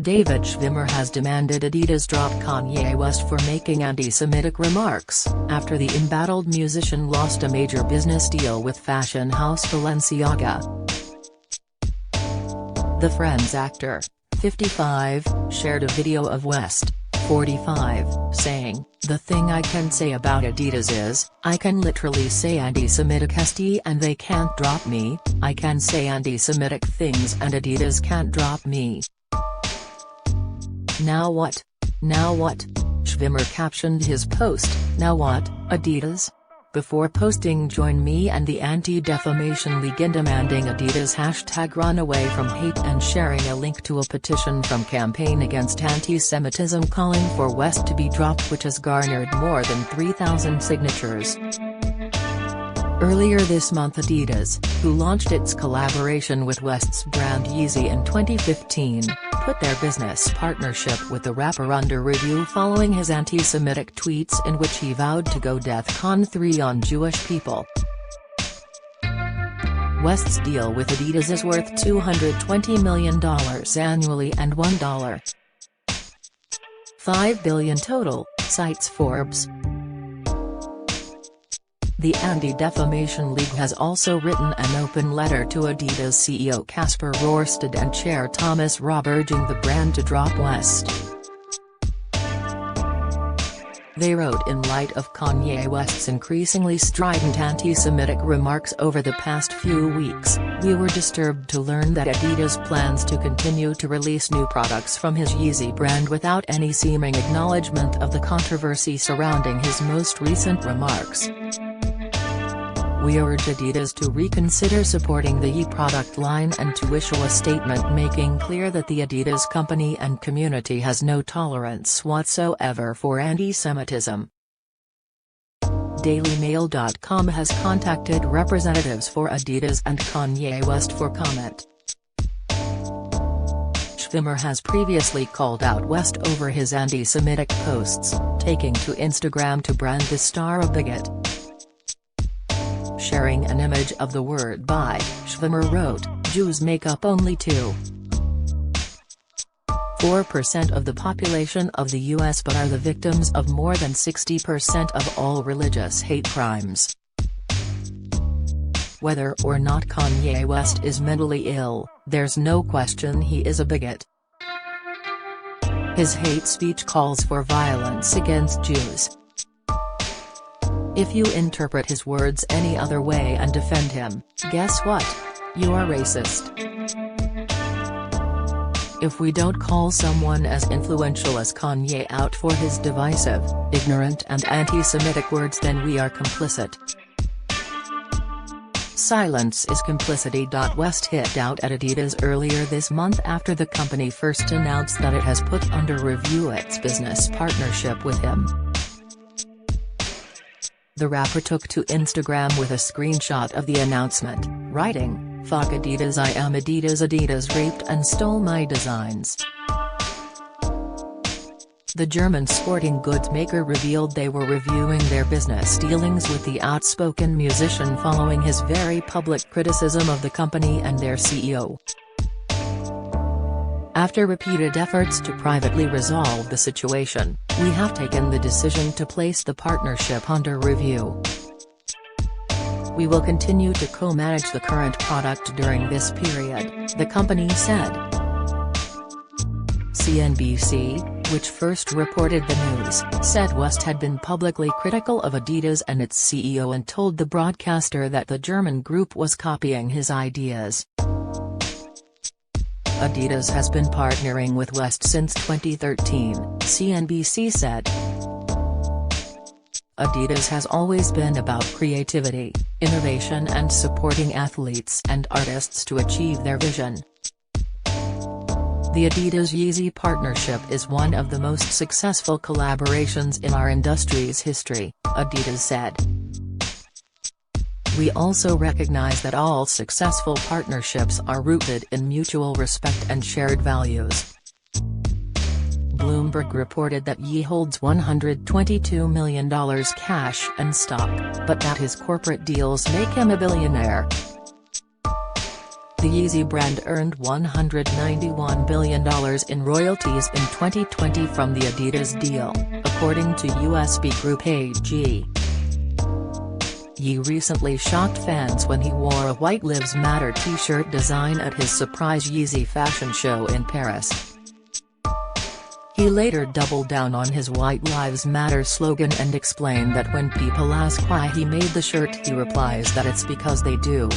David Schwimmer has demanded Adidas drop Kanye West for making anti-Semitic remarks, after the embattled musician lost a major business deal with fashion house Balenciaga. The Friends actor, 55, shared a video of West, 45, saying, "The thing I can say about Adidas is, I can literally say anti-Semitic st and they can't drop me, I can say anti-Semitic things and Adidas can't drop me. Now what? Now what?" Schwimmer captioned his post, "Now what, Adidas?" before posting "Join me and the Anti-Defamation League in demanding Adidas #run away from hate" and sharing a link to a petition from Campaign Against Anti-Semitism calling for West to be dropped, which has garnered more than 3,000 signatures. Earlier this month, Adidas, who launched its collaboration with West's brand Yeezy in 2015, put their business partnership with the rapper under review following his anti-Semitic tweets in which he vowed to go DEFCON 3 on Jewish people. West's deal with Adidas is worth $220 million annually and $1.5 billion total, cites Forbes. The Anti-Defamation League has also written an open letter to Adidas CEO Kasper Rorsted and Chair Thomas Rabe urging the brand to drop West. They wrote, "In light of Kanye West's increasingly strident anti-Semitic remarks over the past few weeks, we were disturbed to learn that Adidas plans to continue to release new products from his Yeezy brand without any seeming acknowledgement of the controversy surrounding his most recent remarks. We urge Adidas to reconsider supporting the Yeezy product line and to issue a statement making clear that the Adidas company and community has no tolerance whatsoever for anti-Semitism." DailyMail.com has contacted representatives for Adidas and Kanye West for comment. Schwimmer has previously called out West over his anti-Semitic posts, taking to Instagram to brand the star a bigot. Sharing an image of the word "by," Schwimmer wrote, "Jews make up only 2.4% of the population of the US but are the victims of more than 60% of all religious hate crimes. Whether or not Kanye West is mentally ill, there's no question he is a bigot. His hate speech calls for violence against Jews. If you interpret his words any other way and defend him, guess what? You are racist. If we don't call someone as influential as Kanye out for his divisive, ignorant and anti-Semitic words, then we are complicit. Silence is complicity." West hit out at Adidas earlier this month after the company first announced that it has put under review its business partnership with him. The rapper took to Instagram with a screenshot of the announcement, writing, "Fuck Adidas, I am Adidas. Adidas raped and stole my designs." The German sporting goods maker revealed they were reviewing their business dealings with the outspoken musician following his very public criticism of the company and their CEO. "After repeated efforts to privately resolve the situation, we have taken the decision to place the partnership under review. We will continue to co-manage the current product during this period," the company said. CNBC, which first reported the news, said West had been publicly critical of Adidas and its CEO and told the broadcaster that the German group was copying his ideas. Adidas has been partnering with West since 2013, CNBC said. Adidas has always been about creativity, innovation and supporting athletes and artists to achieve their vision. The Adidas Yeezy partnership is one of the most successful collaborations in our industry's history, Adidas said. "We also recognize that all successful partnerships are rooted in mutual respect and shared values." Bloomberg reported that Ye holds $122 million cash and stock, but that his corporate deals make him a billionaire. The Yeezy brand earned $191 billion in royalties in 2020 from the Adidas deal, according to USB Group AG. Ye recently shocked fans when he wore a White Lives Matter t-shirt design at his surprise Yeezy fashion show in Paris. He later doubled down on his White Lives Matter slogan and explained that when people ask why he made the shirt, he replies that it's because they do.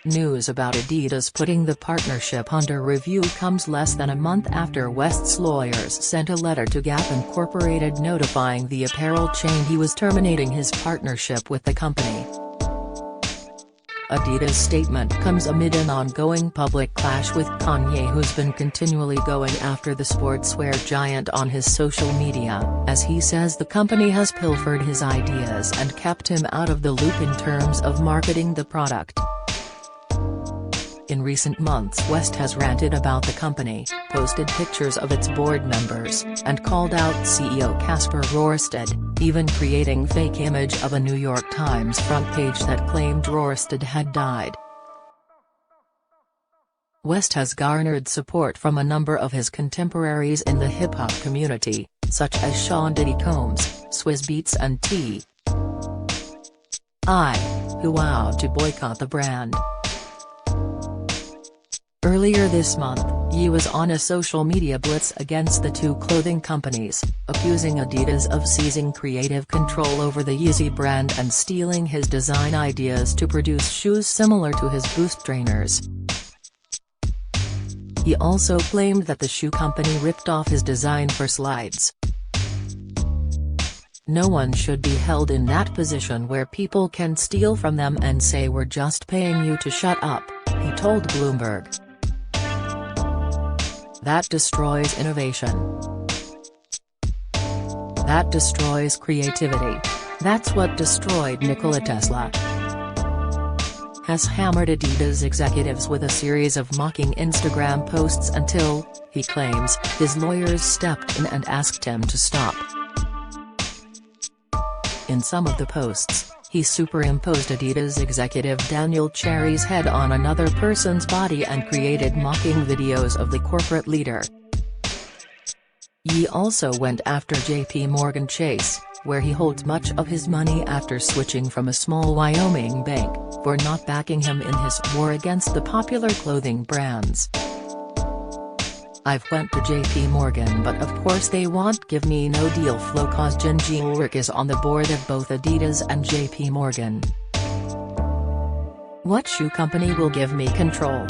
News about Adidas putting the partnership under review comes less than a month after West's lawyers sent a letter to Gap Incorporated notifying the apparel chain he was terminating his partnership with the company. Adidas' statement comes amid an ongoing public clash with Kanye, who's been continually going after the sportswear giant on his social media, as he says the company has pilfered his ideas and kept him out of the loop in terms of marketing the product. In recent months, West has ranted about the company, posted pictures of its board members, and called out CEO Kasper Rorsted, even creating fake image of a New York Times front page that claimed Rorsted had died. West has garnered support from a number of his contemporaries in the hip-hop community, such as Sean Diddy Combs, Swizz Beatz and T.I., who vowed to boycott the brand. Earlier this month, Ye was on a social media blitz against the two clothing companies, accusing Adidas of seizing creative control over the Yeezy brand and stealing his design ideas to produce shoes similar to his Boost trainers. He also claimed that the shoe company ripped off his design for slides. No one should be held in that position where people can steal from them and say we're just paying you to shut up, he told Bloomberg. That destroys innovation. That destroys creativity. That's what destroyed Nikola Tesla. Has hammered Adidas executives with a series of mocking Instagram posts until, he claims, his lawyers stepped in and asked him to stop. In some of the posts, he superimposed Adidas executive Daniel Cherry's head on another person's body and created mocking videos of the corporate leader. Ye also went after J.P. Morgan Chase, where he holds much of his money after switching from a small Wyoming bank, for not backing him in his war against the popular clothing brands. I've went to JP Morgan, but of course they won't give me no deal flow cause Jen Ulrich is on the board of both Adidas and JP Morgan. What shoe company will give me control?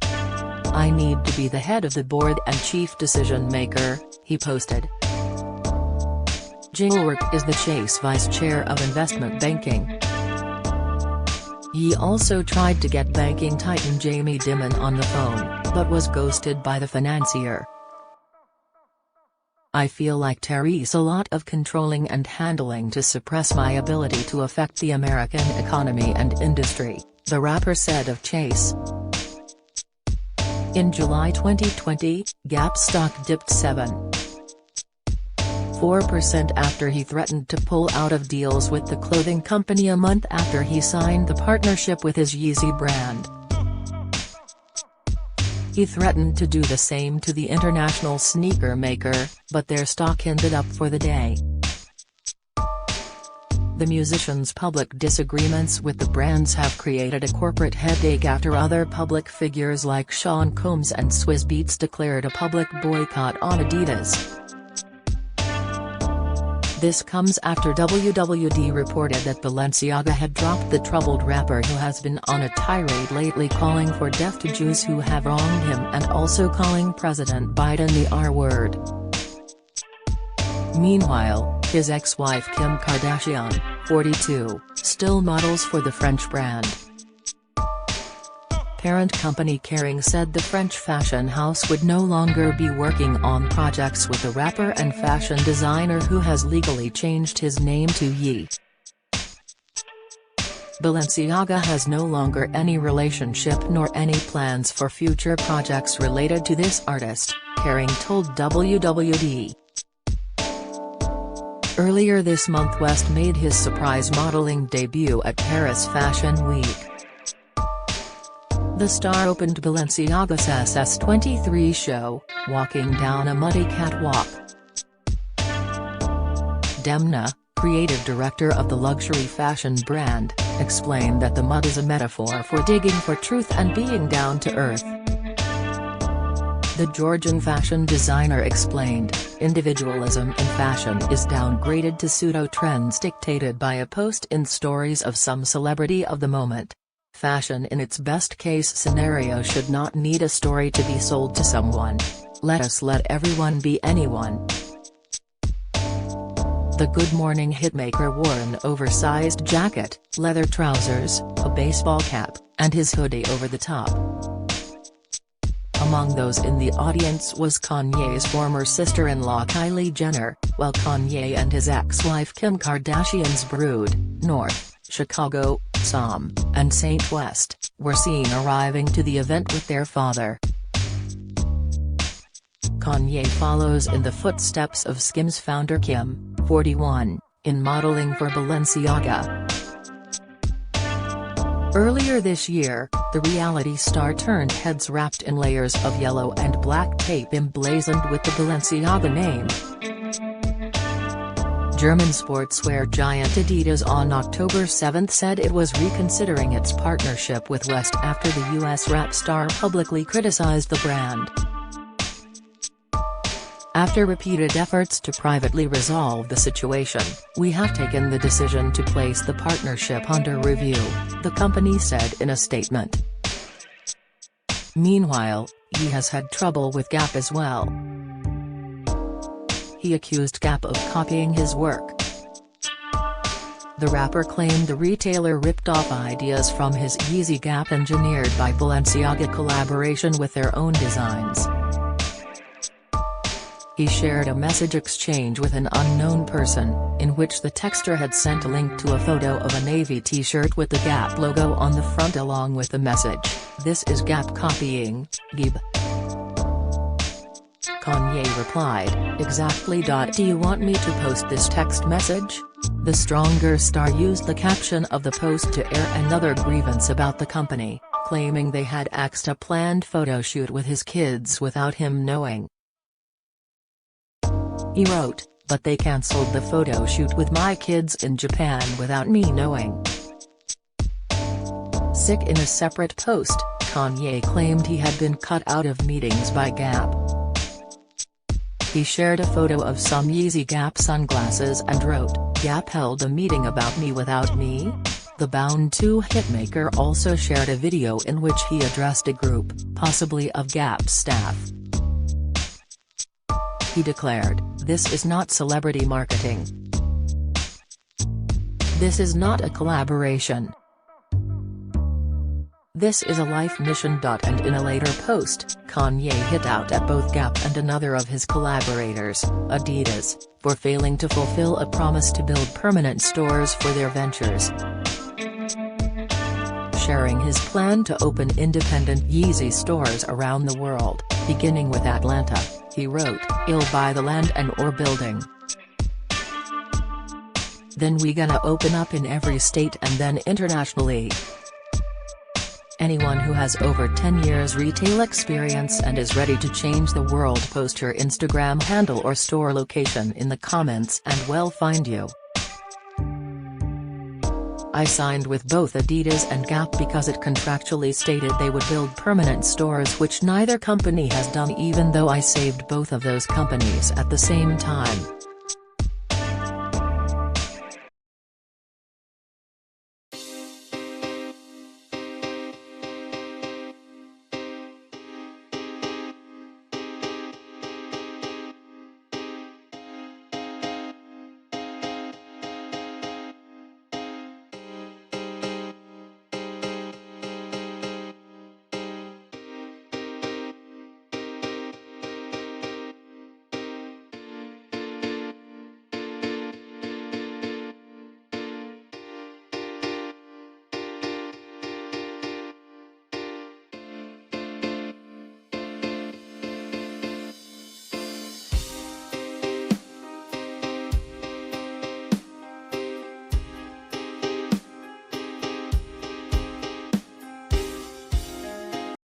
I need to be the head of the board and chief decision maker, he posted. Jen Ulrich is the Chase vice chair of investment banking. Ye also tried to get banking titan Jamie Dimon on the phone, but was ghosted by the financier. I feel like Terry's a lot of controlling and handling to suppress my ability to affect the American economy and industry, the rapper said of Chase. In July 2020, Gap stock dipped 7.4% after he threatened to pull out of deals with the clothing company a month after he signed the partnership with his Yeezy brand. He threatened to do the same to the international sneaker maker, but their stock ended up for the day. The musician's public disagreements with the brands have created a corporate headache after other public figures like Sean Combs and Swizz Beatz declared a public boycott on Adidas. This comes after WWD reported that Balenciaga had dropped the troubled rapper who has been on a tirade lately calling for death to Jews who have wronged him and also calling President Biden the R-word. Meanwhile, his ex-wife Kim Kardashian, 42, still models for the French brand. Parent company Kering said the French fashion house would no longer be working on projects with the rapper and fashion designer who has legally changed his name to Ye. Balenciaga has no longer any relationship nor any plans for future projects related to this artist, Kering told WWD. Earlier this month West made his surprise modeling debut at Paris Fashion Week. The star opened Balenciaga's SS23 show, walking down a muddy catwalk. Demna, creative director of the luxury fashion brand, explained that the mud is a metaphor for digging for truth and being down to earth. The Georgian fashion designer explained, individualism in fashion is downgraded to pseudo-trends dictated by a post in stories of some celebrity of the moment. Fashion in its best-case scenario should not need a story to be sold to someone. Let us let everyone be anyone. The Good Morning hitmaker wore an oversized jacket, leather trousers, a baseball cap, and his hoodie over the top. Among those in the audience was Kanye's former sister-in-law Kylie Jenner, while Kanye and his ex-wife Kim Kardashian's brood, North, Chicago, Psalm, and Saint West, were seen arriving to the event with their father. Kanye follows in the footsteps of Skims founder Kim, 41, in modeling for Balenciaga. Earlier this year, the reality star turned heads wrapped in layers of yellow and black tape emblazoned with the Balenciaga name. German sportswear giant Adidas on October 7 said it was reconsidering its partnership with West after the US rap star publicly criticized the brand. After repeated efforts to privately resolve the situation, we have taken the decision to place the partnership under review, the company said in a statement. Meanwhile, he has had trouble with Gap as well. He accused Gap of copying his work. The rapper claimed the retailer ripped off ideas from his Yeezy Gap engineered by Balenciaga collaboration with their own designs. He shared a message exchange with an unknown person, in which the texter had sent a link to a photo of a navy t-shirt with the Gap logo on the front along with the message, "This is Gap copying, Gib." Kanye replied, "Exactly. Do you want me to post this text message?" The stronger star used the caption of the post to air another grievance about the company, claiming they had axed a planned photo shoot with his kids without him knowing. He wrote, "But they cancelled the photo shoot with my kids in Japan without me knowing." Sick in a separate post, Kanye claimed he had been cut out of meetings by Gap. He shared a photo of some Yeezy Gap sunglasses and wrote, "Gap held a meeting about me without me?" The Bound 2 hitmaker also shared a video in which he addressed a group, possibly of Gap staff. He declared, "This is not celebrity marketing. This is not a collaboration. This is a life mission." And in a later post, Kanye hit out at both Gap and another of his collaborators, Adidas, for failing to fulfill a promise to build permanent stores for their ventures. Sharing his plan to open independent Yeezy stores around the world, beginning with Atlanta, he wrote, "I'll buy the land and or building. Then we gonna open up in every state and then internationally." Anyone who has over 10 years retail experience and is ready to change the world, post your Instagram handle or store location in the comments and we'll find you. I signed with both Adidas and Gap because it contractually stated they would build permanent stores, which neither company has done, even though I saved both of those companies at the same time.